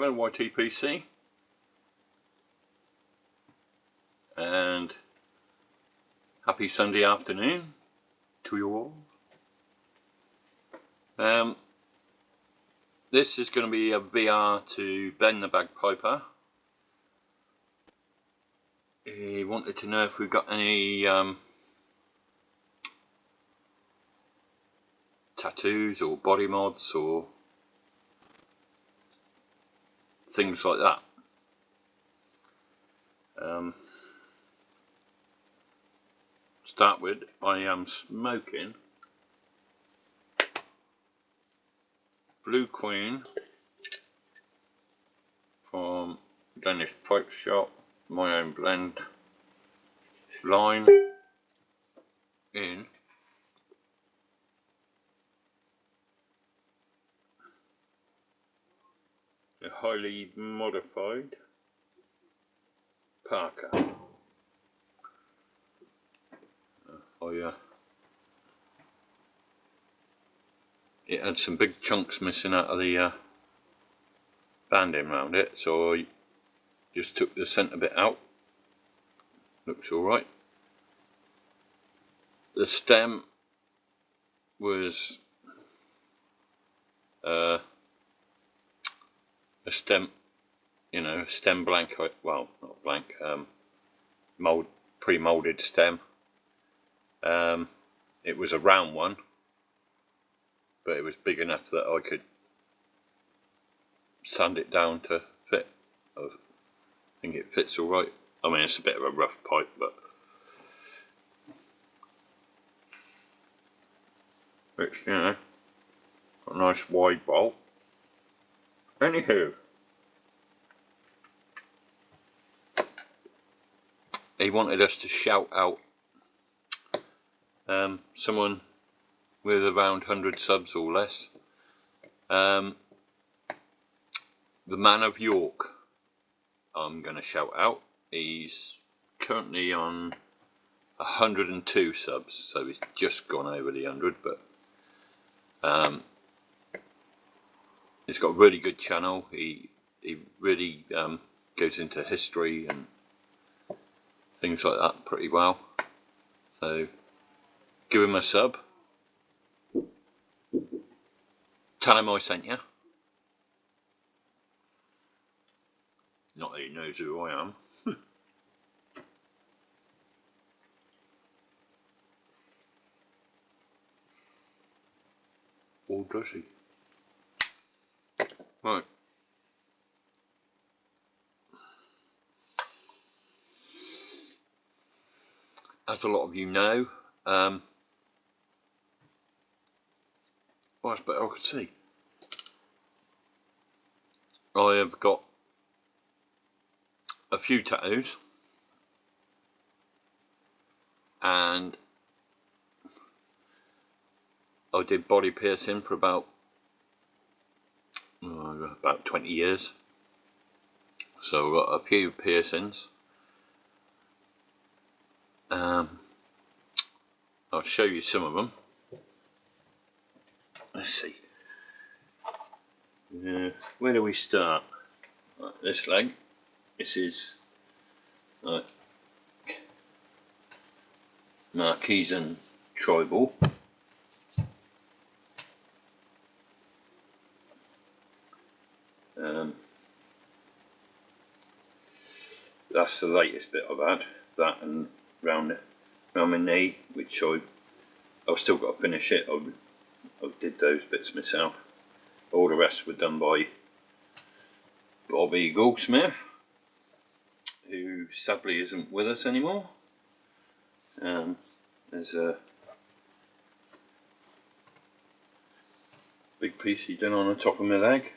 Hello YTPC, and happy Sunday afternoon to you all. This is going to be a VR to Ben the Bagpiper. He wanted to know if we've got any tattoos or body mods or things like that. Start with, I am smoking Blue Queen from Dennis Pipe Shop, my own blend line, in a highly modified Parker. It had some big chunks missing out of the banding around it, so I just took the centre bit out. Looks alright. The stem was a stem, a stem blank, well, not blank, pre-moulded stem. It was a round one, but it was big enough that I could sand it down to fit. I think it fits alright. I mean, it's a bit of a rough pipe, but it's, got a nice wide bowl. Anywho, he wanted us to shout out someone with around 100 subs or less. The Man of York, I'm going to shout out. He's currently on 102 subs, so he's just gone over the 100, but he's got a really good channel. He really goes into history and things like that pretty well, so give him a sub. Tell him I sent you. Not that he knows who I am. Or does he? Right. As a lot of you know, well, it's better I could see. I have got a few tattoos, and I did body piercing for about 20 years, so I've got a few piercings. I'll show you some of them. Let's see. Where do we start? Right, this leg. This is Marquesan tribal. That's the latest bit I've had. That and round my knee, which I've still got to finish it. I did those bits myself. All the rest were done by Bobby Goldsmith, who sadly isn't with us anymore. There's a big piece he done on the top of my leg.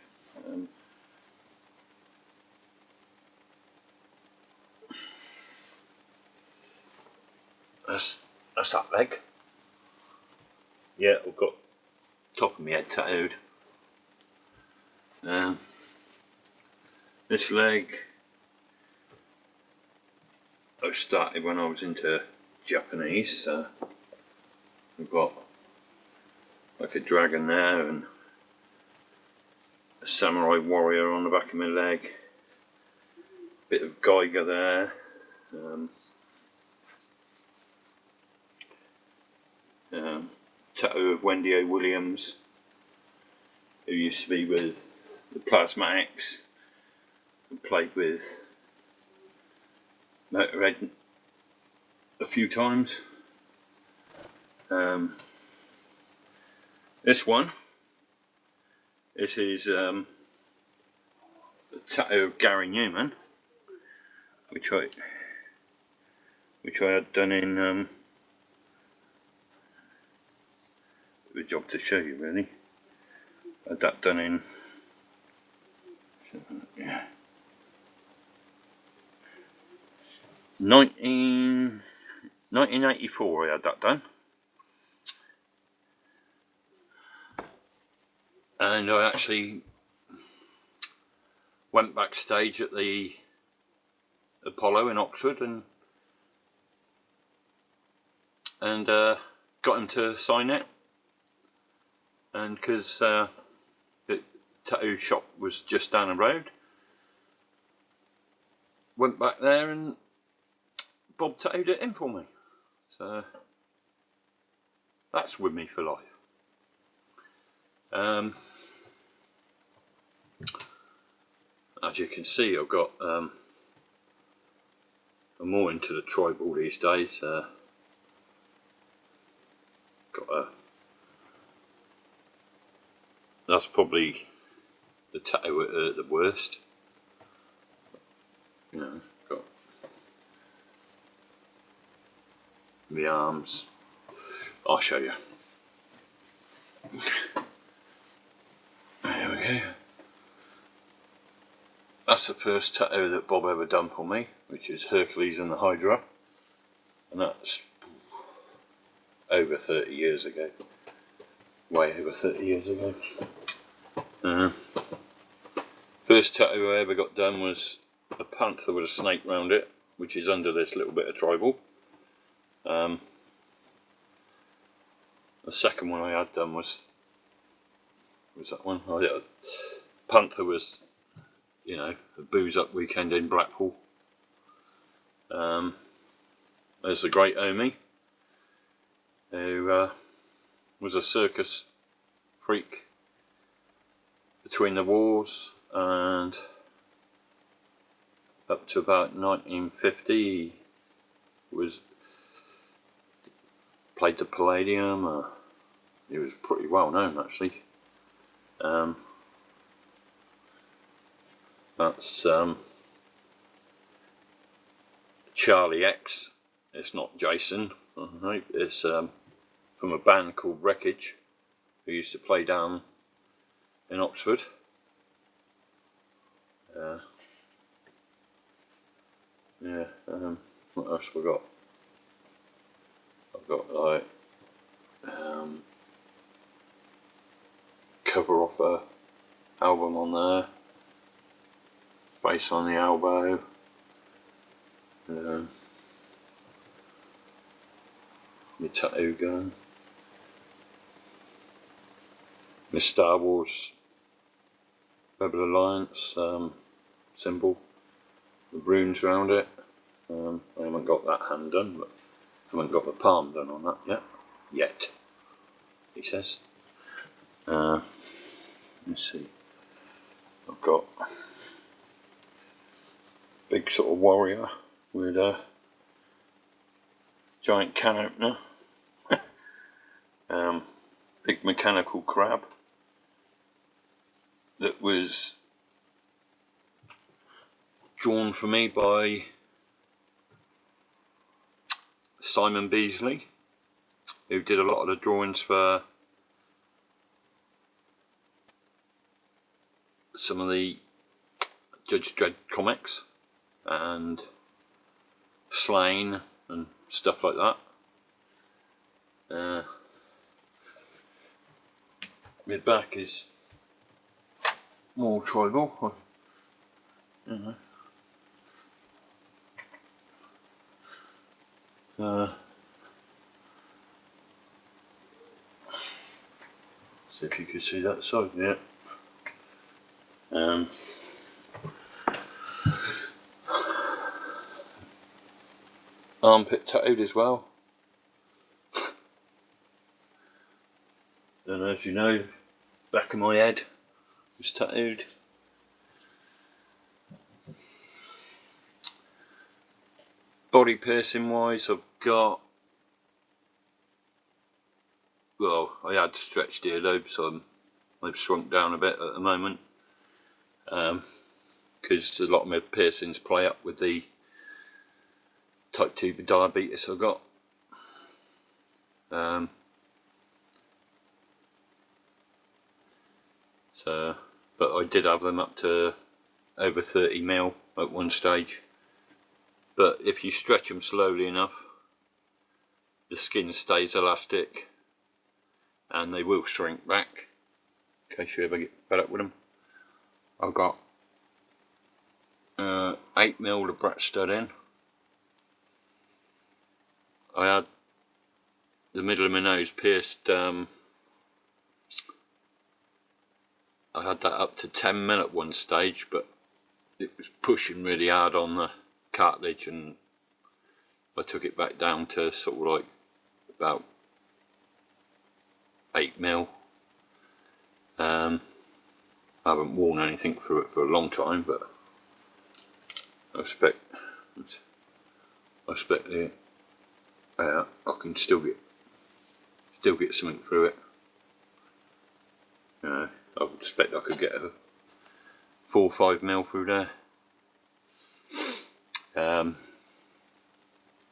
That's that leg. Yeah, I've got top of my head tattooed. This leg I started when I was into Japanese, so I've got like a dragon there and a samurai warrior on the back of my leg. Bit of Geiger there. Tattoo of Wendy O. Williams, who used to be with the Plasmatics and played with Motorhead a few times. This one, this is a tattoo of Gary Newman, which I had done in a job to show you really. I had that done in 1984. I had that done, and I actually went backstage at the Apollo in Oxford and got him to sign it, and because the tattoo shop was just down the road, went back there and Bob tattooed it in for me. So that's with me for life. As you can see, I've got I'm more into the tribal these days. That's probably the tattoo at the worst. You know, got my arms. I'll show you. There we go. That's the first tattoo that Bob ever done for me, which is Hercules and the Hydra, and that's over 30 years ago. Way over 30 years ago. First tattoo I ever got done was a panther with a snake round it, which is under this little bit of tribal. The second one I had done was that one. Oh yeah, panther was, you know, a booze up weekend in Blackpool. There's the Great Omi, who was a circus freak between the wars and up to about 1950. Played the Palladium. He was pretty well known actually. That's Charlie X. It's not Jason. Right? It's from a band called Wreckage, who used to play down in Oxford. Yeah. What else have we got? I've got like cover off a album on there, bass on the elbow, my tattoo gun, my Star Wars Rebel Alliance symbol, the runes around it. I haven't got that hand done, but I haven't got the palm done on that yet, he says. Let's see, I've got a big sort of warrior with a giant can opener, big mechanical crab that was drawn for me by Simon Beasley, who did a lot of the drawings for some of the Judge Dredd comics and Slain and stuff like that. My back is more tribal, you know. See if you can see that side, yeah. Armpit tattooed as well. And as you know, back of my head was tattooed. Body piercing wise, I've got, well, I had stretched earlobes, so they've shrunk down a bit at the moment, because a lot of my piercings play up with the type 2 diabetes I've got. But I did have them up to over 30mm at one stage. But if you stretch them slowly enough, the skin stays elastic and they will shrink back in case you ever get fed up with them. I've got 8mm of brat stud in. I had the middle of my nose pierced, I had that up to 10mm at one stage, but it was pushing really hard on the cartilage and I took it back down to sort of like about 8mm. I haven't worn anything through it for a long time, but I expect I can still get something through it. I would expect I could get a 4 or 5mm through there.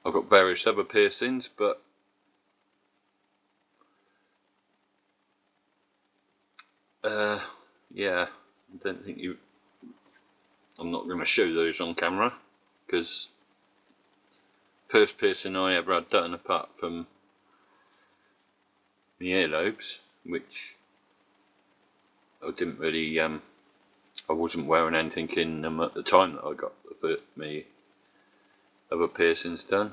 I've got various other piercings, but yeah, I don't think I'm not going to show those on camera, because first piercing I ever had done, apart from the earlobes, which I didn't really, I wasn't wearing anything in them at the time that I got my other piercings done.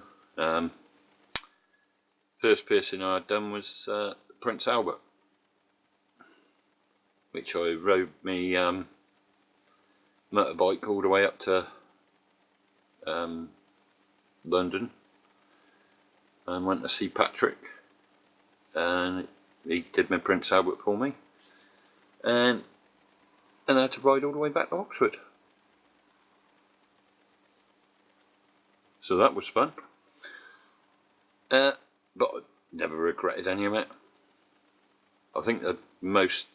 First piercing I had done was Prince Albert, which I rode me motorbike all the way up to London and went to see Patrick, and he did my Prince Albert for me, and I had to ride all the way back to Oxford. So that was fun, but I never regretted any of it. I think the most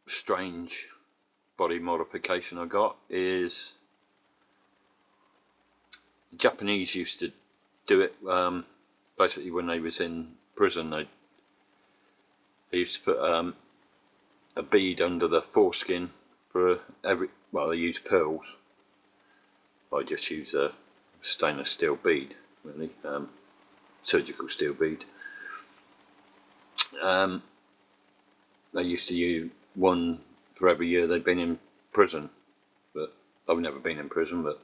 strange body modification I got is the Japanese used to do it basically when they was in prison. They used to put a bead under the foreskin for well, they use pearls. I just use a stainless steel bead, really, surgical steel bead. They used to use one for every year they'd been in prison, but I've never been in prison, but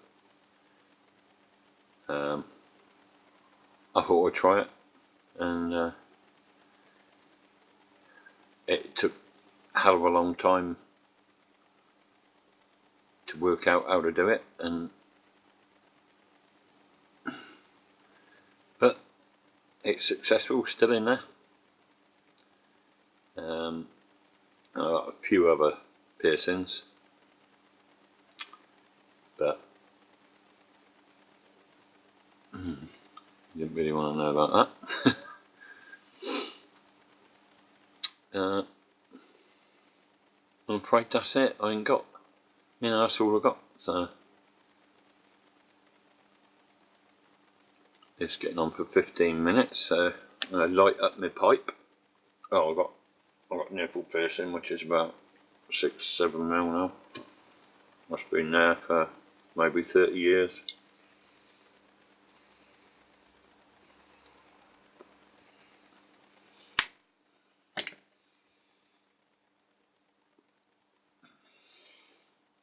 I thought I'd try it, and it took a hell of a long time to work out how to do it, but it's successful, still in there. I've got a few other piercings, but didn't really want to know about that. I'm afraid that's it. I ain't got, that's all I got. So it's getting on for 15 minutes. So I'm gonna light up my pipe. Oh, I've got nipple piercing, which is about 6-7mm now. Must have been there for maybe 30 years.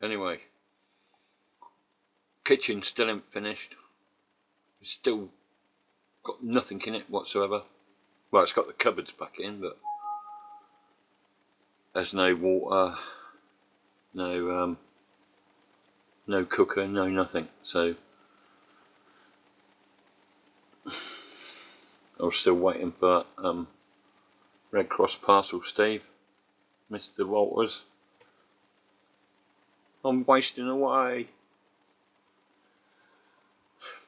Anyway, kitchen still ain't finished. It's still got nothing in it whatsoever. Well, it's got the cupboards back in, but there's no water, no no cooker, no nothing. So I was still waiting for Red Cross parcel, Steve, Mr. Walters. I'm wasting away.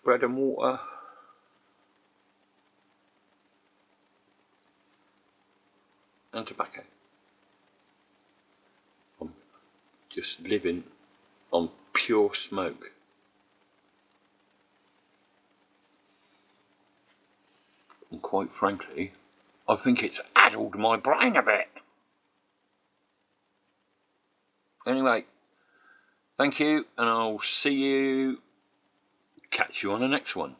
Bread and water. And tobacco. I'm just living on pure smoke. And quite frankly, I think it's addled my brain a bit. Anyway, thank you, and I'll see you, catch you on the next one,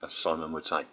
as Simon would say.